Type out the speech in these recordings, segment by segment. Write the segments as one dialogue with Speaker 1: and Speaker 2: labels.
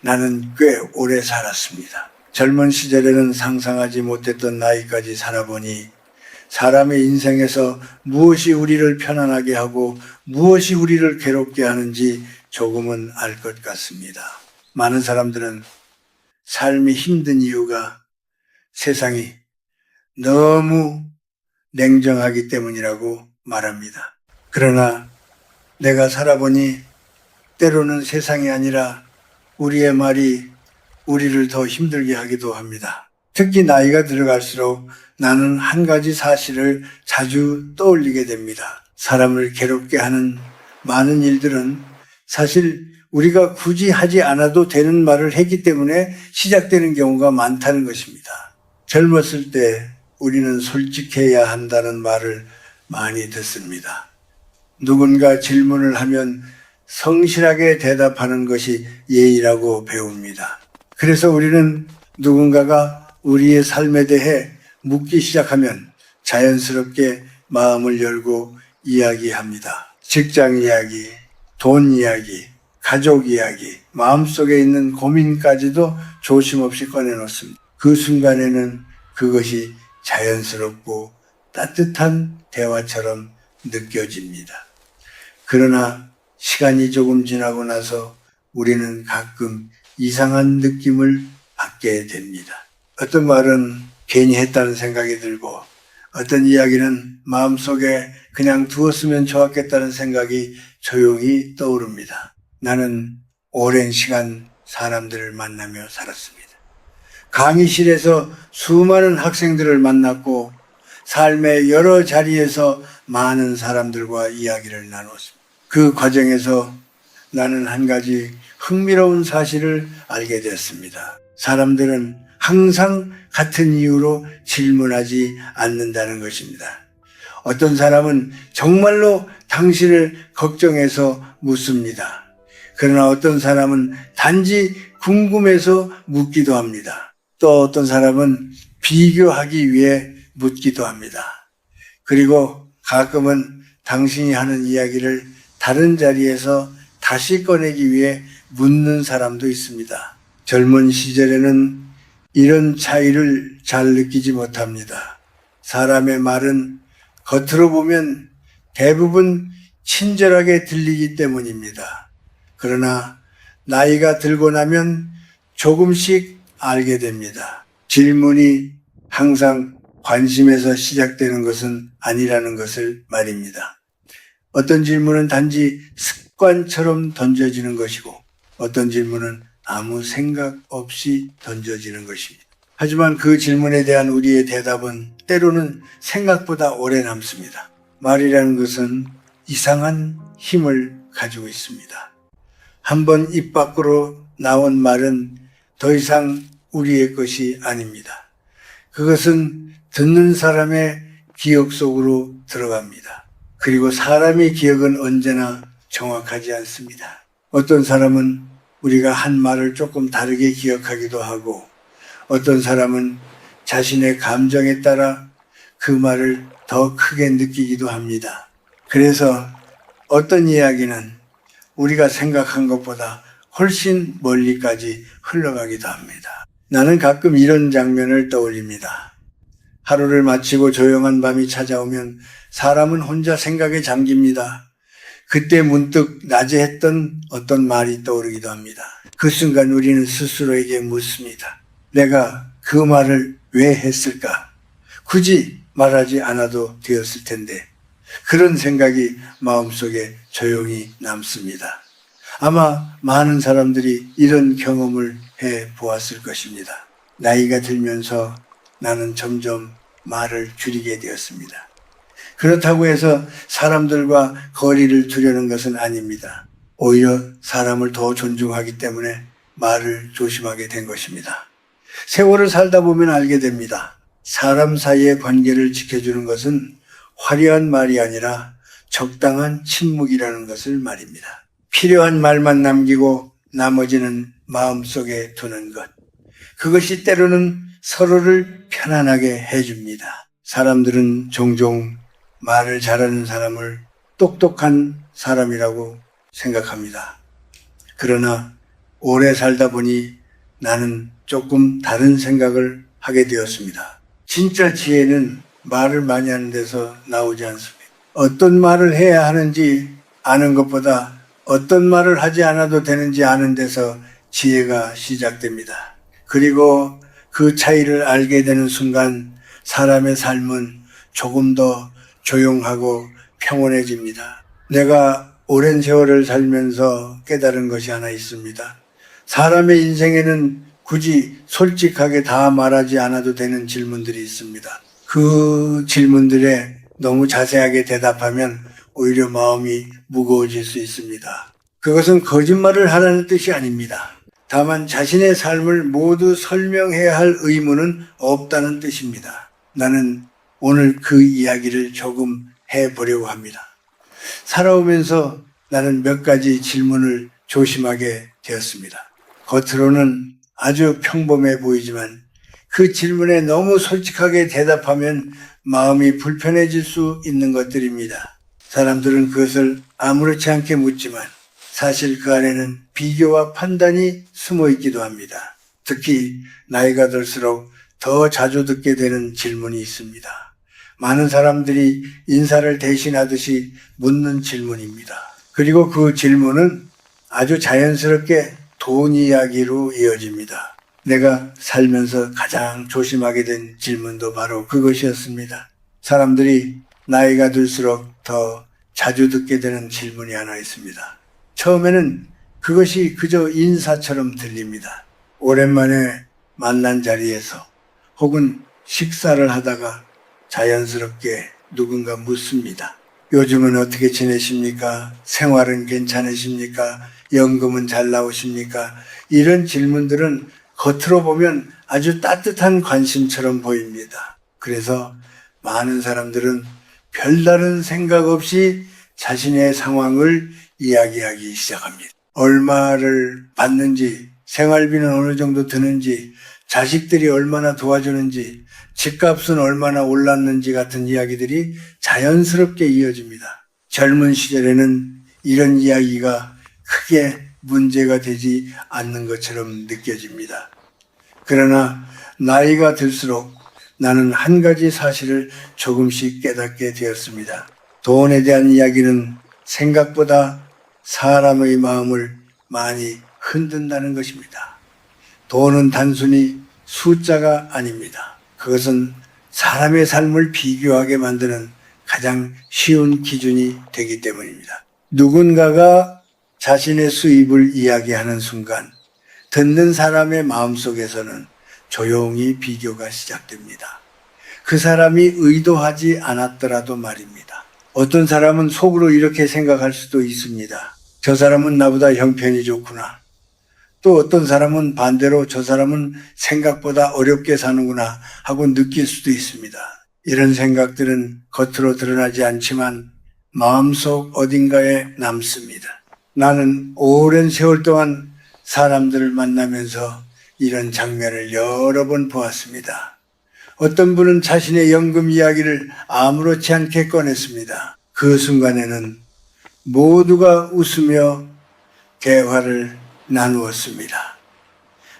Speaker 1: 나는 꽤 오래 살았습니다. 젊은 시절에는 상상하지 못했던 나이까지 살아보니 사람의 인생에서 무엇이 우리를 편안하게 하고 무엇이 우리를 괴롭게 하는지 조금은 알 것 같습니다. 많은 사람들은 삶이 힘든 이유가 세상이 너무 냉정하기 때문이라고 말합니다. 그러나 내가 살아보니 때로는 세상이 아니라 우리의 말이 우리를 더 힘들게 하기도 합니다. 특히 나이가 들어갈수록 나는 한 가지 사실을 자주 떠올리게 됩니다. 사람을 괴롭게 하는 많은 일들은 사실 우리가 굳이 하지 않아도 되는 말을 했기 때문에 시작되는 경우가 많다는 것입니다. 젊었을 때 우리는 솔직해야 한다는 말을 많이 듣습니다. 누군가 질문을 하면 성실하게 대답하는 것이 예의라고 배웁니다. 그래서 우리는 누군가가 우리의 삶에 대해 묻기 시작하면 자연스럽게 마음을 열고 이야기합니다. 직장 이야기, 돈 이야기, 가족 이야기, 마음속에 있는 고민까지도 조심 없이 꺼내놓습니다. 그 순간에는 그것이 자연스럽고 따뜻한 대화처럼 느껴집니다. 그러나 시간이 조금 지나고 나서 우리는 가끔 이상한 느낌을 받게 됩니다. 어떤 말은 괜히 했다는 생각이 들고 어떤 이야기는 마음속에 그냥 두었으면 좋았겠다는 생각이 조용히 떠오릅니다. 나는 오랜 시간 사람들을 만나며 살았습니다. 강의실에서 수많은 학생들을 만났고 삶의 여러 자리에서 많은 사람들과 이야기를 나눴습니다. 그 과정에서 나는 한 가지 흥미로운 사실을 알게 되었습니다. 사람들은 항상 같은 이유로 질문하지 않는다는 것입니다. 어떤 사람은 정말로 당신을 걱정해서 묻습니다. 그러나 어떤 사람은 단지 궁금해서 묻기도 합니다. 또 어떤 사람은 비교하기 위해 묻기도 합니다. 그리고 가끔은 당신이 하는 이야기를 다른 자리에서 다시 꺼내기 위해 묻는 사람도 있습니다. 젊은 시절에는 이런 차이를 잘 느끼지 못합니다. 사람의 말은 겉으로 보면 대부분 친절하게 들리기 때문입니다. 그러나 나이가 들고 나면 조금씩 알게 됩니다. 질문이 항상 관심에서 시작되는 것은 아니라는 것을 말입니다. 어떤 질문은 단지 습관처럼 던져지는 것이고 어떤 질문은 아무 생각 없이 던져지는 것입니다. 하지만 그 질문에 대한 우리의 대답은 때로는 생각보다 오래 남습니다. 말이라는 것은 이상한 힘을 가지고 있습니다. 한번 입 밖으로 나온 말은 더 이상 우리의 것이 아닙니다. 그것은 듣는 사람의 기억 속으로 들어갑니다. 그리고 사람의 기억은 언제나 정확하지 않습니다. 어떤 사람은 우리가 한 말을 조금 다르게 기억하기도 하고 어떤 사람은 자신의 감정에 따라 그 말을 더 크게 느끼기도 합니다. 그래서 어떤 이야기는 우리가 생각한 것보다 훨씬 멀리까지 흘러가기도 합니다. 나는 가끔 이런 장면을 떠올립니다. 하루를 마치고 조용한 밤이 찾아오면 사람은 혼자 생각에 잠깁니다. 그때 문득 낮에 했던 어떤 말이 떠오르기도 합니다. 그 순간 우리는 스스로에게 묻습니다. 내가 그 말을 왜 했을까? 굳이 말하지 않아도 되었을 텐데. 그런 생각이 마음속에 조용히 남습니다. 아마 많은 사람들이 이런 경험을 해 보았을 것입니다. 나이가 들면서 나는 점점 말을 줄이게 되었습니다. 그렇다고 해서 사람들과 거리를 두려는 것은 아닙니다. 오히려 사람을 더 존중하기 때문에 말을 조심하게 된 것입니다. 세월을 살다 보면 알게 됩니다. 사람 사이의 관계를 지켜주는 것은 화려한 말이 아니라 적당한 침묵이라는 것을 말입니다. 필요한 말만 남기고 나머지는 마음속에 두는 것. 그것이 때로는 서로를 편안하게 해줍니다. 사람들은 종종 말을 잘하는 사람을 똑똑한 사람이라고 생각합니다. 그러나 오래 살다 보니 나는 조금 다른 생각을 하게 되었습니다. 진짜 지혜는 말을 많이 하는 데서 나오지 않습니다. 어떤 말을 해야 하는지 아는 것보다 어떤 말을 하지 않아도 되는지 아는 데서 지혜가 시작됩니다. 그리고 그 차이를 알게 되는 순간 사람의 삶은 조금 더 조용하고 평온해집니다. 내가 오랜 세월을 살면서 깨달은 것이 하나 있습니다. 사람의 인생에는 굳이 솔직하게 다 말하지 않아도 되는 질문들이 있습니다. 그 질문들에 너무 자세하게 대답하면 오히려 마음이 무거워질 수 있습니다. 그것은 거짓말을 하라는 뜻이 아닙니다. 다만 자신의 삶을 모두 설명해야 할 의무는 없다는 뜻입니다. 나는 오늘 그 이야기를 조금 해보려고 합니다. 살아오면서 나는 몇 가지 질문을 조심하게 되었습니다. 겉으로는 아주 평범해 보이지만 그 질문에 너무 솔직하게 대답하면 마음이 불편해질 수 있는 것들입니다. 사람들은 그것을 아무렇지 않게 묻지만 사실 그 안에는 비교와 판단이 숨어 있기도 합니다. 특히 나이가 들수록 더 자주 듣게 되는 질문이 있습니다. 많은 사람들이 인사를 대신하듯이 묻는 질문입니다. 그리고 그 질문은 아주 자연스럽게 돈 이야기로 이어집니다. 내가 살면서 가장 조심하게 된 질문도 바로 그것이었습니다. 사람들이 나이가 들수록 더 자주 듣게 되는 질문이 하나 있습니다. 처음에는 그것이 그저 인사처럼 들립니다. 오랜만에 만난 자리에서 혹은 식사를 하다가 자연스럽게 누군가 묻습니다. 요즘은 어떻게 지내십니까? 생활은 괜찮으십니까? 연금은 잘 나오십니까? 이런 질문들은 겉으로 보면 아주 따뜻한 관심처럼 보입니다. 그래서 많은 사람들은 별다른 생각 없이 자신의 상황을 이야기하기 시작합니다. 얼마를 받는지, 생활비는 어느 정도 드는지, 자식들이 얼마나 도와주는지, 집값은 얼마나 올랐는지 같은 이야기들이 자연스럽게 이어집니다. 젊은 시절에는 이런 이야기가 크게 문제가 되지 않는 것처럼 느껴집니다. 그러나 나이가 들수록 나는 한 가지 사실을 조금씩 깨닫게 되었습니다. 돈에 대한 이야기는 생각보다 사람의 마음을 많이 흔든다는 것입니다. 돈은 단순히 숫자가 아닙니다. 그것은 사람의 삶을 비교하게 만드는 가장 쉬운 기준이 되기 때문입니다. 누군가가 자신의 수입을 이야기하는 순간 듣는 사람의 마음속에서는 조용히 비교가 시작됩니다. 그 사람이 의도하지 않았더라도 말입니다. 어떤 사람은 속으로 이렇게 생각할 수도 있습니다. 저 사람은 나보다 형편이 좋구나. 또 어떤 사람은 반대로 저 사람은 생각보다 어렵게 사는구나 하고 느낄 수도 있습니다. 이런 생각들은 겉으로 드러나지 않지만 마음속 어딘가에 남습니다. 나는 오랜 세월 동안 사람들을 만나면서 이런 장면을 여러 번 보았습니다. 어떤 분은 자신의 연금 이야기를 아무렇지 않게 꺼냈습니다. 그 순간에는 모두가 웃으며 대화를 나누었습니다.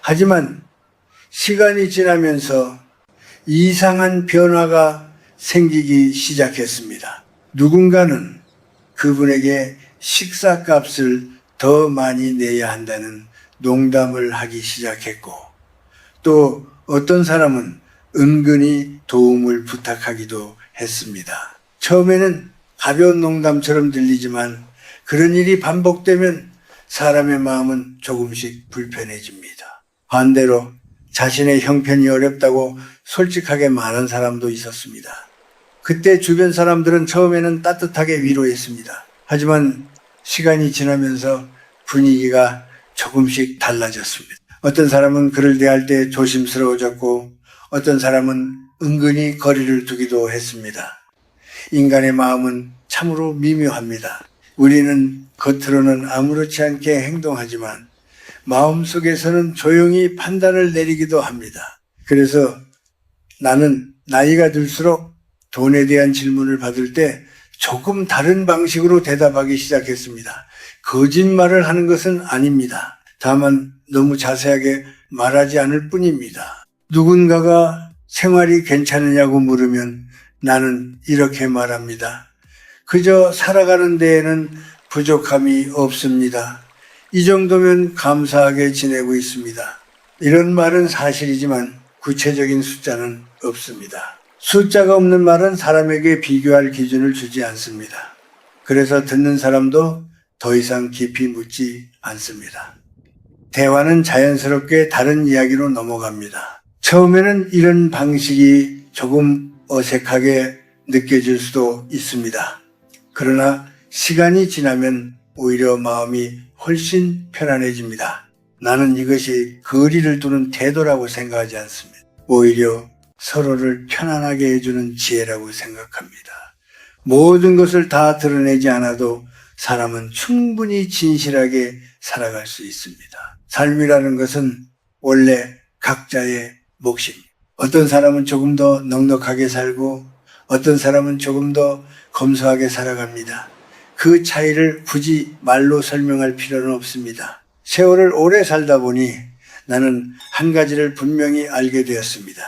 Speaker 1: 하지만 시간이 지나면서 이상한 변화가 생기기 시작했습니다. 누군가는 그분에게 식사값을 더 많이 내야 한다는 농담을 하기 시작했고, 또 어떤 사람은 은근히 도움을 부탁하기도 했습니다. 처음에는 가벼운 농담처럼 들리지만 그런 일이 반복되면 사람의 마음은 조금씩 불편해집니다. 반대로 자신의 형편이 어렵다고 솔직하게 말한 사람도 있었습니다. 그때 주변 사람들은 처음에는 따뜻하게 위로했습니다. 하지만 시간이 지나면서 분위기가 조금씩 달라졌습니다. 어떤 사람은 그를 대할 때 조심스러워졌고 어떤 사람은 은근히 거리를 두기도 했습니다. 인간의 마음은 참으로 미묘합니다. 우리는 겉으로는 아무렇지 않게 행동하지만 마음속에서는 조용히 판단을 내리기도 합니다. 그래서 나는 나이가 들수록 돈에 대한 질문을 받을 때 조금 다른 방식으로 대답하기 시작했습니다. 거짓말을 하는 것은 아닙니다. 다만 너무 자세하게 말하지 않을 뿐입니다. 누군가가 생활이 괜찮으냐고 물으면 나는 이렇게 말합니다. 그저 살아가는 데에는 부족함이 없습니다. 이 정도면 감사하게 지내고 있습니다. 이런 말은 사실이지만 구체적인 숫자는 없습니다. 숫자가 없는 말은 사람에게 비교할 기준을 주지 않습니다. 그래서 듣는 사람도 더 이상 깊이 묻지 않습니다. 대화는 자연스럽게 다른 이야기로 넘어갑니다. 처음에는 이런 방식이 조금 어색하게 느껴질 수도 있습니다. 그러나 시간이 지나면 오히려 마음이 훨씬 편안해집니다. 나는 이것이 거리를 두는 태도라고 생각하지 않습니다. 오히려 서로를 편안하게 해주는 지혜라고 생각합니다. 모든 것을 다 드러내지 않아도 사람은 충분히 진실하게 살아갈 수 있습니다. 삶이라는 것은 원래 각자의 몫입니다. 어떤 사람은 조금 더 넉넉하게 살고 어떤 사람은 조금 더 검소하게 살아갑니다. 그 차이를 굳이 말로 설명할 필요는 없습니다. 세월을 오래 살다 보니 나는 한 가지를 분명히 알게 되었습니다.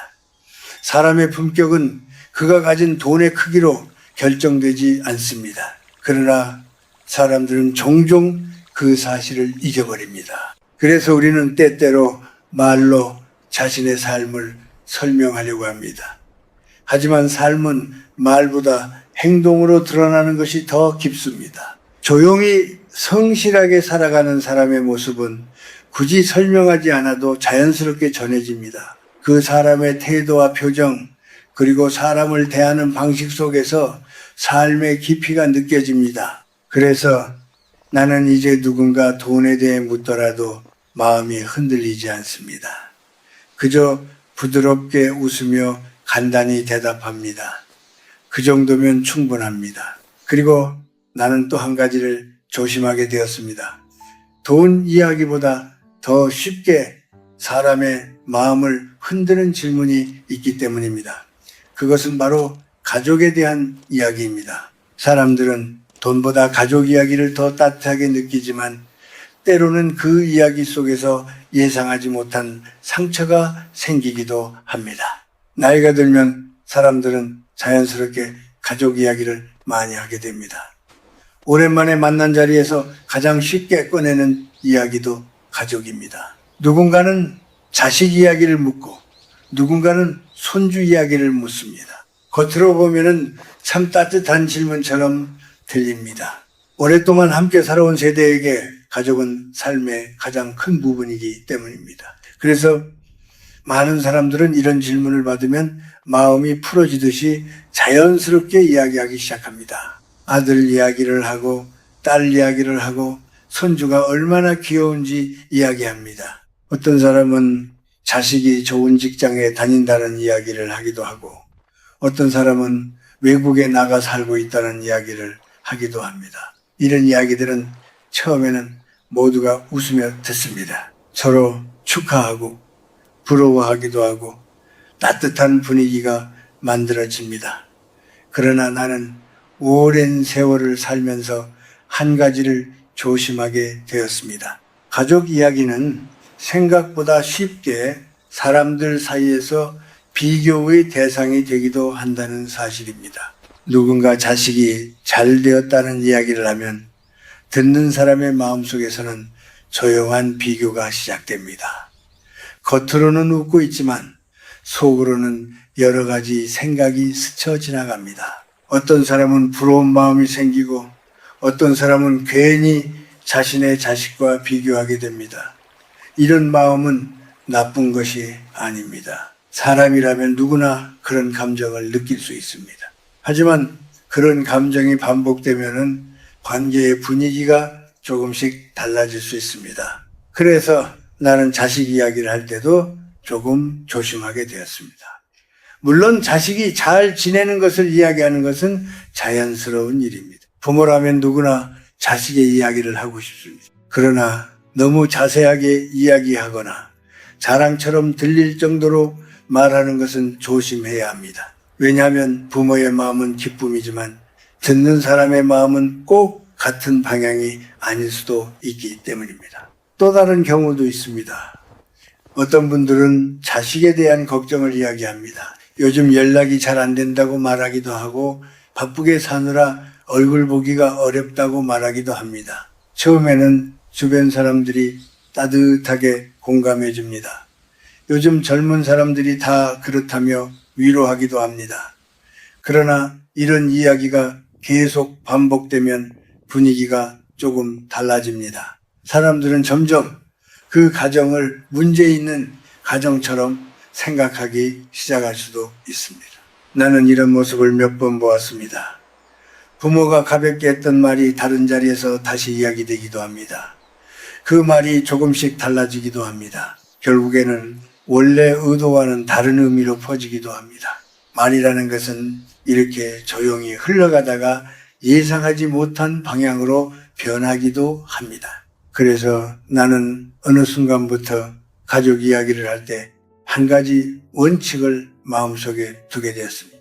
Speaker 1: 사람의 품격은 그가 가진 돈의 크기로 결정되지 않습니다. 그러나 사람들은 종종 그 사실을 잊어버립니다. 그래서 우리는 때때로 말로 자신의 삶을 설명하려고 합니다. 하지만 삶은 말보다 행동으로 드러나는 것이 더 깊습니다. 조용히 성실하게 살아가는 사람의 모습은 굳이 설명하지 않아도 자연스럽게 전해집니다. 그 사람의 태도와 표정, 그리고 사람을 대하는 방식 속에서 삶의 깊이가 느껴집니다. 그래서 나는 이제 누군가 돈에 대해 묻더라도 마음이 흔들리지 않습니다. 그저 부드럽게 웃으며 간단히 대답합니다. 그 정도면 충분합니다. 그리고 나는 또 한 가지를 조심하게 되었습니다. 돈 이야기보다 더 쉽게 사람의 마음을 흔드는 질문이 있기 때문입니다. 그것은 바로 가족에 대한 이야기입니다. 사람들은 돈보다 가족 이야기를 더 따뜻하게 느끼지만 때로는 그 이야기 속에서 예상하지 못한 상처가 생기기도 합니다. 나이가 들면 사람들은 자연스럽게 가족 이야기를 많이 하게 됩니다. 오랜만에 만난 자리에서 가장 쉽게 꺼내는 이야기도 가족입니다. 누군가는 자식 이야기를 묻고 누군가는 손주 이야기를 묻습니다. 겉으로 보면은 참 따뜻한 질문처럼 들립니다. 오랫동안 함께 살아온 세대에게 가족은 삶의 가장 큰 부분이기 때문입니다. 그래서 많은 사람들은 이런 질문을 받으면 마음이 풀어지듯이 자연스럽게 이야기하기 시작합니다. 아들 이야기를 하고 딸 이야기를 하고 손주가 얼마나 귀여운지 이야기합니다. 어떤 사람은 자식이 좋은 직장에 다닌다는 이야기를 하기도 하고 어떤 사람은 외국에 나가 살고 있다는 이야기를 하기도 합니다. 이런 이야기들은 처음에는 모두가 웃으며 듣습니다. 서로 축하하고 부러워하기도 하고 따뜻한 분위기가 만들어집니다. 그러나 나는 오랜 세월을 살면서 한 가지를 조심하게 되었습니다. 가족 이야기는 생각보다 쉽게 사람들 사이에서 비교의 대상이 되기도 한다는 사실입니다. 누군가 자식이 잘 되었다는 이야기를 하면 듣는 사람의 마음속에서는 조용한 비교가 시작됩니다. 겉으로는 웃고 있지만 속으로는 여러 가지 생각이 스쳐 지나갑니다. 어떤 사람은 부러운 마음이 생기고 어떤 사람은 괜히 자신의 자식과 비교하게 됩니다. 이런 마음은 나쁜 것이 아닙니다. 사람이라면 누구나 그런 감정을 느낄 수 있습니다. 하지만 그런 감정이 반복되면은 관계의 분위기가 조금씩 달라질 수 있습니다. 그래서 나는 자식 이야기를 할 때도 조금 조심하게 되었습니다. 물론 자식이 잘 지내는 것을 이야기하는 것은 자연스러운 일입니다. 부모라면 누구나 자식의 이야기를 하고 싶습니다. 그러나 너무 자세하게 이야기하거나 자랑처럼 들릴 정도로 말하는 것은 조심해야 합니다. 왜냐하면 부모의 마음은 기쁨이지만 듣는 사람의 마음은 꼭 같은 방향이 아닐 수도 있기 때문입니다. 또 다른 경우도 있습니다. 어떤 분들은 자식에 대한 걱정을 이야기합니다. 요즘 연락이 잘 안 된다고 말하기도 하고 바쁘게 사느라 얼굴 보기가 어렵다고 말하기도 합니다. 처음에는 주변 사람들이 따뜻하게 공감해 줍니다. 요즘 젊은 사람들이 다 그렇다며 위로하기도 합니다. 그러나 이런 이야기가 계속 반복되면 분위기가 조금 달라집니다. 사람들은 점점 그 가정을 문제 있는 가정처럼 생각하기 시작할 수도 있습니다. 나는 이런 모습을 몇 번 보았습니다. 부모가 가볍게 했던 말이 다른 자리에서 다시 이야기되기도 합니다. 그 말이 조금씩 달라지기도 합니다. 결국에는 원래 의도와는 다른 의미로 퍼지기도 합니다. 말이라는 것은 이렇게 조용히 흘러가다가 예상하지 못한 방향으로 변하기도 합니다. 그래서 나는 어느 순간부터 가족 이야기를 할 때 한 가지 원칙을 마음속에 두게 되었습니다.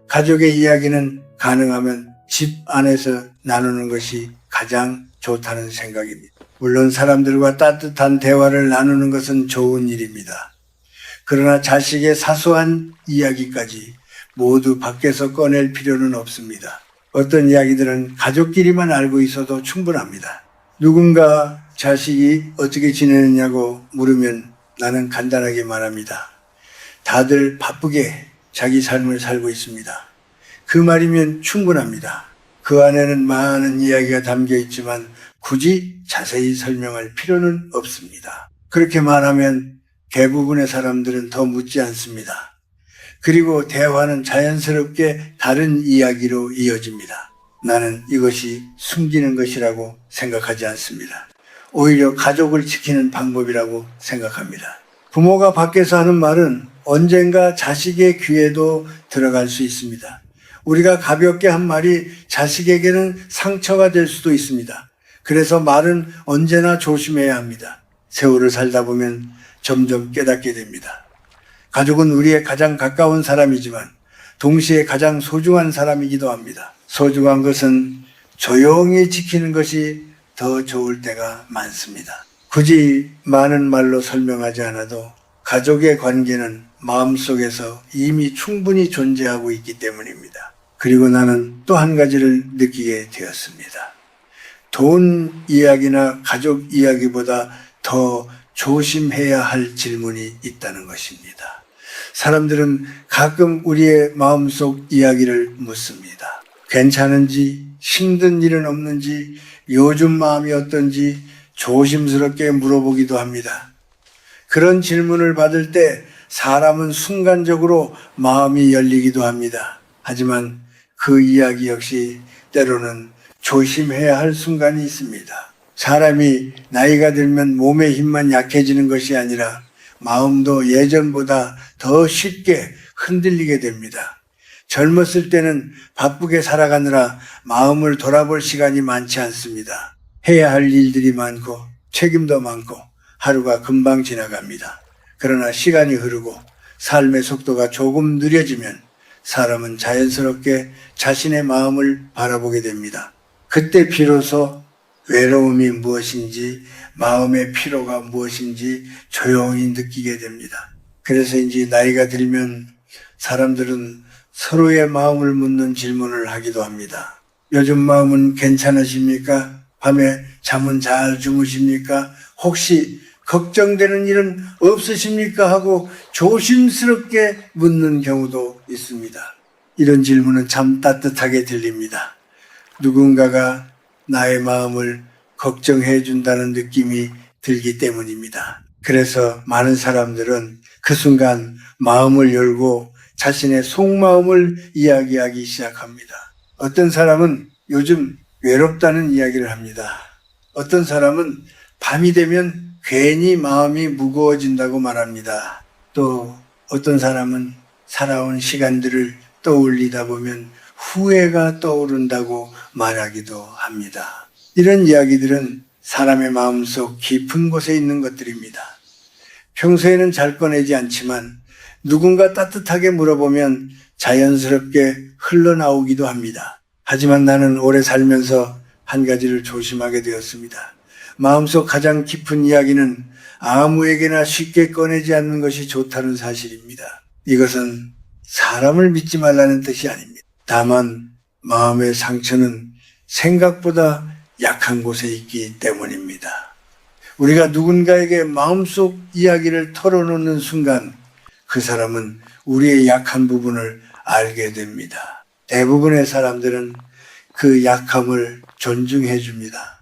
Speaker 1: 가족의 이야기는 가능하면 집 안에서 나누는 것이 가장 좋다는 생각입니다. 물론 사람들과 따뜻한 대화를 나누는 것은 좋은 일입니다. 그러나 자식의 사소한 이야기까지 모두 밖에서 꺼낼 필요는 없습니다. 어떤 이야기들은 가족끼리만 알고 있어도 충분합니다. 누군가 자식이 어떻게 지내느냐고 물으면 나는 간단하게 말합니다. 다들 바쁘게 자기 삶을 살고 있습니다. 그 말이면 충분합니다. 그 안에는 많은 이야기가 담겨 있지만 굳이 자세히 설명할 필요는 없습니다. 그렇게 말하면 대부분의 사람들은 더 묻지 않습니다. 그리고 대화는 자연스럽게 다른 이야기로 이어집니다. 나는 이것이 숨기는 것이라고 생각하지 않습니다. 오히려 가족을 지키는 방법이라고 생각합니다. 부모가 밖에서 하는 말은 언젠가 자식의 귀에도 들어갈 수 있습니다. 우리가 가볍게 한 말이 자식에게는 상처가 될 수도 있습니다. 그래서 말은 언제나 조심해야 합니다. 세월을 살다 보면 점점 깨닫게 됩니다. 가족은 우리의 가장 가까운 사람이지만 동시에 가장 소중한 사람이기도 합니다. 소중한 것은 조용히 지키는 것이 더 좋을 때가 많습니다. 굳이 많은 말로 설명하지 않아도 가족의 관계는 마음속에서 이미 충분히 존재하고 있기 때문입니다. 그리고 나는 또 한 가지를 느끼게 되었습니다. 돈 이야기나 가족 이야기보다 더 조심해야 할 질문이 있다는 것입니다. 사람들은 가끔 우리의 마음속 이야기를 묻습니다. 괜찮은지, 힘든 일은 없는지, 요즘 마음이 어떤지 조심스럽게 물어보기도 합니다. 그런 질문을 받을 때 사람은 순간적으로 마음이 열리기도 합니다. 하지만 그 이야기 역시 때로는 조심해야 할 순간이 있습니다. 사람이 나이가 들면 몸의 힘만 약해지는 것이 아니라 마음도 예전보다 더 쉽게 흔들리게 됩니다. 젊었을 때는 바쁘게 살아가느라 마음을 돌아볼 시간이 많지 않습니다. 해야 할 일들이 많고 책임도 많고 하루가 금방 지나갑니다. 그러나 시간이 흐르고 삶의 속도가 조금 느려지면 사람은 자연스럽게 자신의 마음을 바라보게 됩니다. 그때 비로소 외로움이 무엇인지 마음의 피로가 무엇인지 조용히 느끼게 됩니다. 그래서인지 나이가 들면 사람들은 서로의 마음을 묻는 질문을 하기도 합니다. 요즘 마음은 괜찮으십니까? 밤에 잠은 잘 주무십니까? 혹시 걱정되는 일은 없으십니까? 하고 조심스럽게 묻는 경우도 있습니다. 이런 질문은 참 따뜻하게 들립니다. 누군가가 나의 마음을 걱정해 준다는 느낌이 들기 때문입니다. 그래서 많은 사람들은 그 순간 마음을 열고 자신의 속마음을 이야기하기 시작합니다. 어떤 사람은 요즘 외롭다는 이야기를 합니다. 어떤 사람은 밤이 되면 괜히 마음이 무거워진다고 말합니다. 또 어떤 사람은 살아온 시간들을 떠올리다 보면 후회가 떠오른다고 말하기도 합니다. 이런 이야기들은 사람의 마음속 깊은 곳에 있는 것들입니다. 평소에는 잘 꺼내지 않지만 누군가 따뜻하게 물어보면 자연스럽게 흘러나오기도 합니다. 하지만 나는 오래 살면서 한 가지를 조심하게 되었습니다. 마음속 가장 깊은 이야기는 아무에게나 쉽게 꺼내지 않는 것이 좋다는 사실입니다. 이것은 사람을 믿지 말라는 뜻이 아닙니다. 다만 마음의 상처는 생각보다 약한 곳에 있기 때문입니다. 우리가 누군가에게 마음속 이야기를 털어놓는 순간 그 사람은 우리의 약한 부분을 알게 됩니다. 대부분의 사람들은 그 약함을 존중해 줍니다.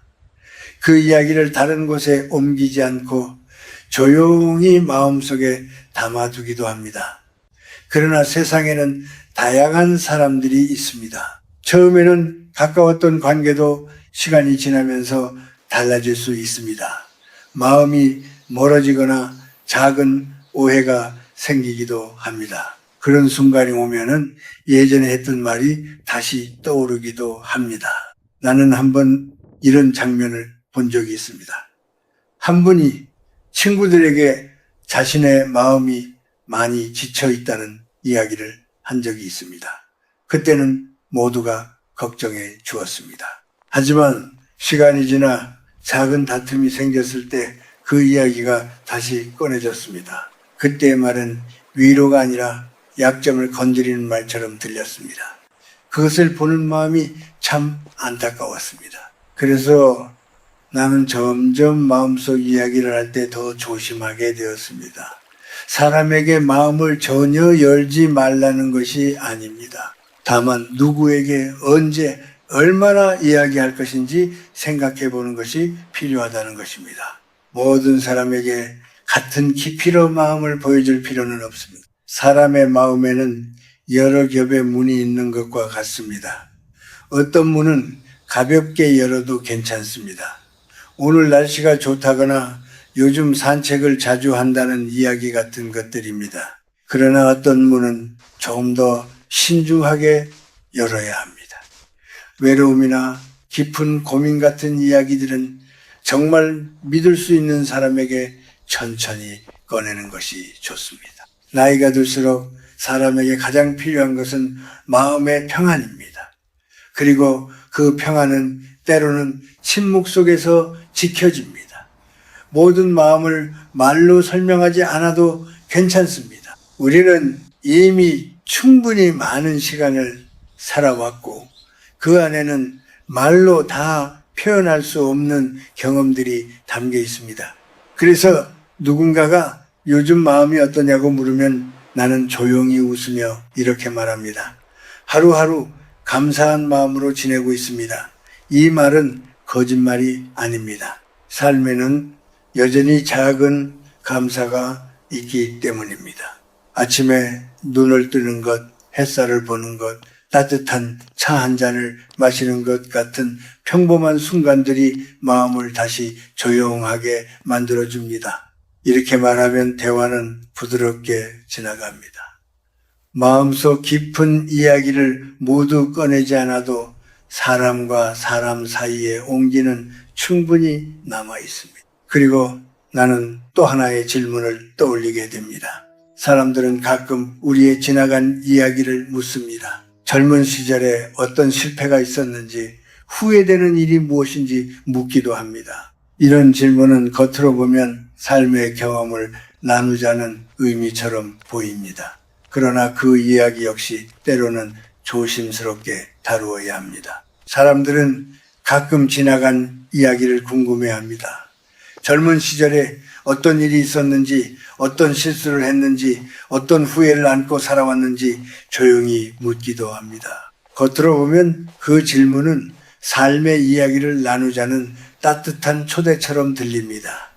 Speaker 1: 그 이야기를 다른 곳에 옮기지 않고 조용히 마음속에 담아두기도 합니다. 그러나 세상에는 다양한 사람들이 있습니다. 처음에는 가까웠던 관계도 시간이 지나면서 달라질 수 있습니다. 마음이 멀어지거나 작은 오해가 생기기도 합니다. 그런 순간이 오면은 예전에 했던 말이 다시 떠오르기도 합니다. 나는 한번 이런 장면을 본 적이 있습니다. 한 분이 친구들에게 자신의 마음이 많이 지쳐 있다는 이야기를 한 적이 있습니다. 그때는 모두가 걱정해 주었습니다. 하지만 시간이 지나 작은 다툼이 생겼을 때 그 이야기가 다시 꺼내졌습니다. 그때의 말은 위로가 아니라 약점을 건드리는 말처럼 들렸습니다. 그것을 보는 마음이 참 안타까웠습니다. 그래서 나는 점점 마음속 이야기를 할 때 더 조심하게 되었습니다. 사람에게 마음을 전혀 열지 말라는 것이 아닙니다. 다만 누구에게 언제 얼마나 이야기할 것인지 생각해 보는 것이 필요하다는 것입니다. 모든 사람에게 같은 깊이로 마음을 보여줄 필요는 없습니다. 사람의 마음에는 여러 겹의 문이 있는 것과 같습니다. 어떤 문은 가볍게 열어도 괜찮습니다. 오늘 날씨가 좋다거나 요즘 산책을 자주 한다는 이야기 같은 것들입니다. 그러나 어떤 문은 조금 더 신중하게 열어야 합니다. 외로움이나 깊은 고민 같은 이야기들은 정말 믿을 수 있는 사람에게 천천히 꺼내는 것이 좋습니다. 나이가 들수록 사람에게 가장 필요한 것은 마음의 평안입니다. 그리고 그 평안은 때로는 침묵 속에서 지켜집니다. 모든 마음을 말로 설명하지 않아도 괜찮습니다. 우리는 이미 충분히 많은 시간을 살아왔고 그 안에는 말로 다 표현할 수 없는 경험들이 담겨 있습니다. 그래서 누군가가 요즘 마음이 어떠냐고 물으면 나는 조용히 웃으며 이렇게 말합니다. 하루하루 감사한 마음으로 지내고 있습니다. 이 말은 거짓말이 아닙니다. 삶에는 여전히 작은 감사가 있기 때문입니다. 아침에 눈을 뜨는 것, 햇살을 보는 것, 따뜻한 차 한 잔을 마시는 것 같은 평범한 순간들이 마음을 다시 조용하게 만들어줍니다. 이렇게 말하면 대화는 부드럽게 지나갑니다. 마음속 깊은 이야기를 모두 꺼내지 않아도 사람과 사람 사이의 온기는 충분히 남아 있습니다. 그리고 나는 또 하나의 질문을 떠올리게 됩니다. 사람들은 가끔 우리의 지나간 이야기를 묻습니다. 젊은 시절에 어떤 실패가 있었는지, 후회되는 일이 무엇인지 묻기도 합니다. 이런 질문은 겉으로 보면 삶의 경험을 나누자는 의미처럼 보입니다. 그러나 그 이야기 역시 때로는 조심스럽게 다루어야 합니다. 사람들은 가끔 지나간 이야기를 궁금해합니다. 젊은 시절에 어떤 일이 있었는지, 어떤 실수를 했는지, 어떤 후회를 안고 살아왔는지 조용히 묻기도 합니다. 겉으로 보면 그 질문은 삶의 이야기를 나누자는 따뜻한 초대처럼 들립니다.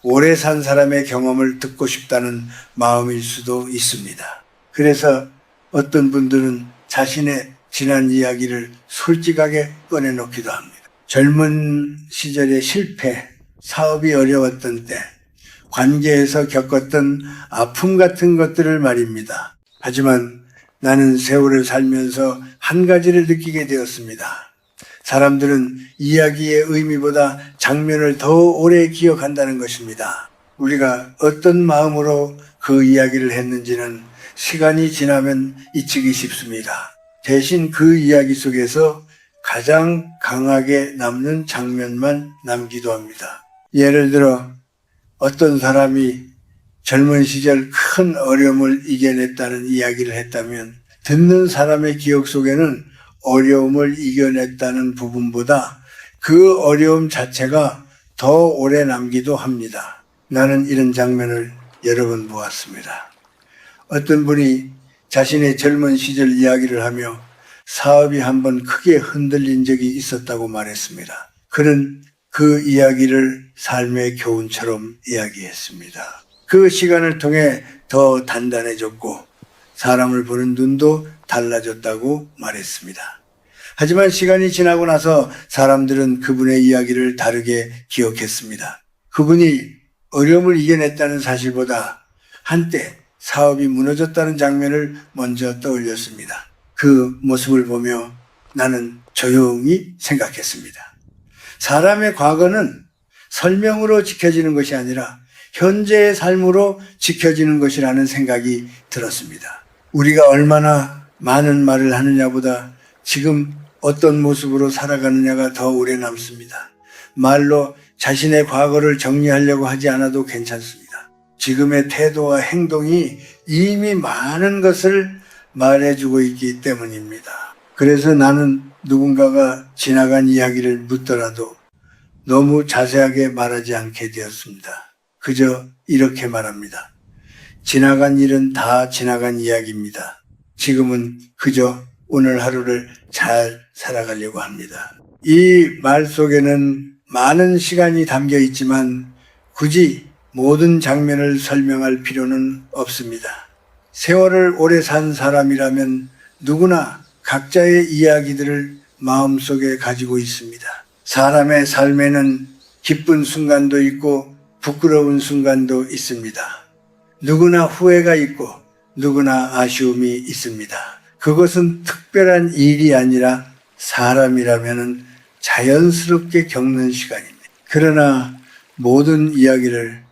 Speaker 1: 오래 산 사람의 경험을 듣고 싶다는 마음일 수도 있습니다. 그래서 어떤 분들은 자신의 지난 이야기를 솔직하게 꺼내놓기도 합니다. 젊은 시절의 실패, 사업이 어려웠던 때, 관계에서 겪었던 아픔 같은 것들을 말입니다. 하지만 나는 세월을 살면서 한 가지를 느끼게 되었습니다. 사람들은 이야기의 의미보다 장면을 더 오래 기억한다는 것입니다. 우리가 어떤 마음으로 그 이야기를 했는지는 시간이 지나면 잊히기 쉽습니다. 대신 그 이야기 속에서 가장 강하게 남는 장면만 남기도 합니다. 예를 들어 어떤 사람이 젊은 시절 큰 어려움을 이겨냈다는 이야기를 했다면 듣는 사람의 기억 속에는 어려움을 이겨냈다는 부분보다 그 어려움 자체가 더 오래 남기도 합니다. 나는 이런 장면을 여러 번 보았습니다. 어떤 분이 자신의 젊은 시절 이야기를 하며 사업이 한번 크게 흔들린 적이 있었다고 말했습니다. 그는 그 이야기를 삶의 교훈처럼 이야기했습니다. 그 시간을 통해 더 단단해졌고 사람을 보는 눈도 달라졌다고 말했습니다. 하지만 시간이 지나고 나서 사람들은 그분의 이야기를 다르게 기억했습니다. 그분이 어려움을 이겨냈다는 사실보다 한때 사업이 무너졌다는 장면을 먼저 떠올렸습니다. 그 모습을 보며 나는 조용히 생각했습니다. 사람의 과거는 설명으로 지켜지는 것이 아니라 현재의 삶으로 지켜지는 것이라는 생각이 들었습니다. 우리가 얼마나 많은 말을 하느냐보다 지금 어떤 모습으로 살아가느냐가 더 오래 남습니다. 말로 자신의 과거를 정리하려고 하지 않아도 괜찮습니다. 지금의 태도와 행동이 이미 많은 것을 말해주고 있기 때문입니다. 그래서 나는 누군가가 지나간 이야기를 묻더라도 너무 자세하게 말하지 않게 되었습니다. 그저 이렇게 말합니다. 지나간 일은 다 지나간 이야기입니다. 지금은 그저 오늘 하루를 잘 살아가려고 합니다. 이 말 속에는 많은 시간이 담겨 있지만 굳이 모든 장면을 설명할 필요는 없습니다. 세월을 오래 산 사람이라면 누구나 각자의 이야기들을 마음속에 가지고 있습니다. 사람의 삶에는 기쁜 순간도 있고 부끄러운 순간도 있습니다. 누구나 후회가 있고 누구나 아쉬움이 있습니다. 그것은 특별한 일이 아니라 사람이라면 자연스럽게 겪는 시간입니다. 그러나 모든 이야기를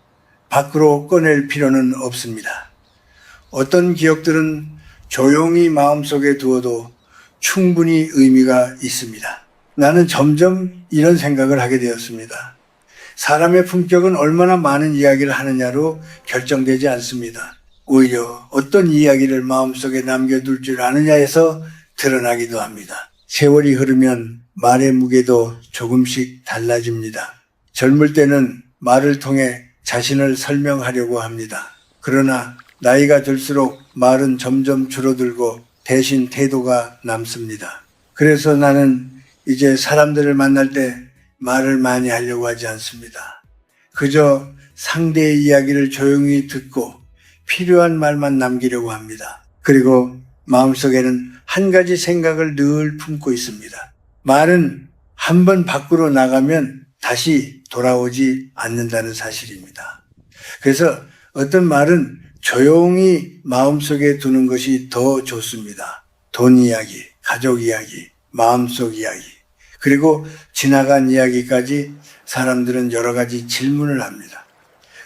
Speaker 1: 밖으로 꺼낼 필요는 없습니다. 어떤 기억들은 조용히 마음속에 두어도 충분히 의미가 있습니다. 나는 점점 이런 생각을 하게 되었습니다. 사람의 품격은 얼마나 많은 이야기를 하느냐로 결정되지 않습니다. 오히려 어떤 이야기를 마음속에 남겨둘 줄 아느냐에서 드러나기도 합니다. 세월이 흐르면 말의 무게도 조금씩 달라집니다. 젊을 때는 말을 통해 자신을 설명하려고 합니다. 그러나 나이가 들수록 말은 점점 줄어들고 대신 태도가 남습니다. 그래서 나는 이제 사람들을 만날 때 말을 많이 하려고 하지 않습니다. 그저 상대의 이야기를 조용히 듣고 필요한 말만 남기려고 합니다. 그리고 마음속에는 한 가지 생각을 늘 품고 있습니다. 말은 한번 밖으로 나가면 다시 돌아오지 않는다는 사실입니다. 그래서 어떤 말은 조용히 마음속에 두는 것이 더 좋습니다. 돈 이야기, 가족 이야기, 마음속 이야기, 그리고 지나간 이야기까지 사람들은 여러 가지 질문을 합니다.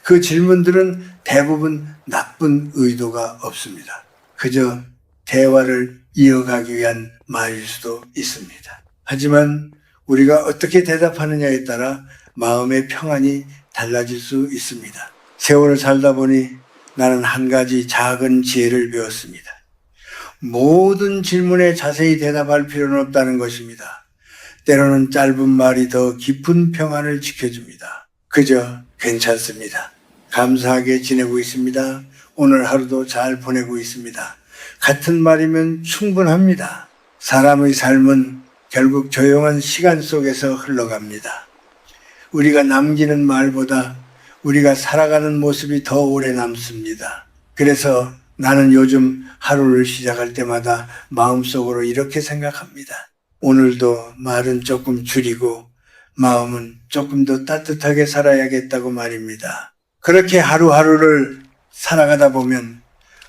Speaker 1: 그 질문들은 대부분 나쁜 의도가 없습니다. 그저 대화를 이어가기 위한 말일 수도 있습니다. 하지만 우리가 어떻게 대답하느냐에 따라 마음의 평안이 달라질 수 있습니다. 세월을 살다 보니 나는 한 가지 작은 지혜를 배웠습니다. 모든 질문에 자세히 대답할 필요는 없다는 것입니다. 때로는 짧은 말이 더 깊은 평안을 지켜줍니다. 그저 괜찮습니다. 감사하게 지내고 있습니다. 오늘 하루도 잘 보내고 있습니다. 같은 말이면 충분합니다. 사람의 삶은 결국 조용한 시간 속에서 흘러갑니다. 우리가 남기는 말보다 우리가 살아가는 모습이 더 오래 남습니다. 그래서 나는 요즘 하루를 시작할 때마다 마음속으로 이렇게 생각합니다. 오늘도 말은 조금 줄이고 마음은 조금 더 따뜻하게 살아야겠다고 말입니다. 그렇게 하루하루를 살아가다 보면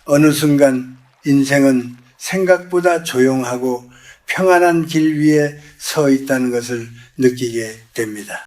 Speaker 1: 어느 순간 인생은 생각보다 조용하고 평안한 길 위에 서 있다는 것을 느끼게 됩니다.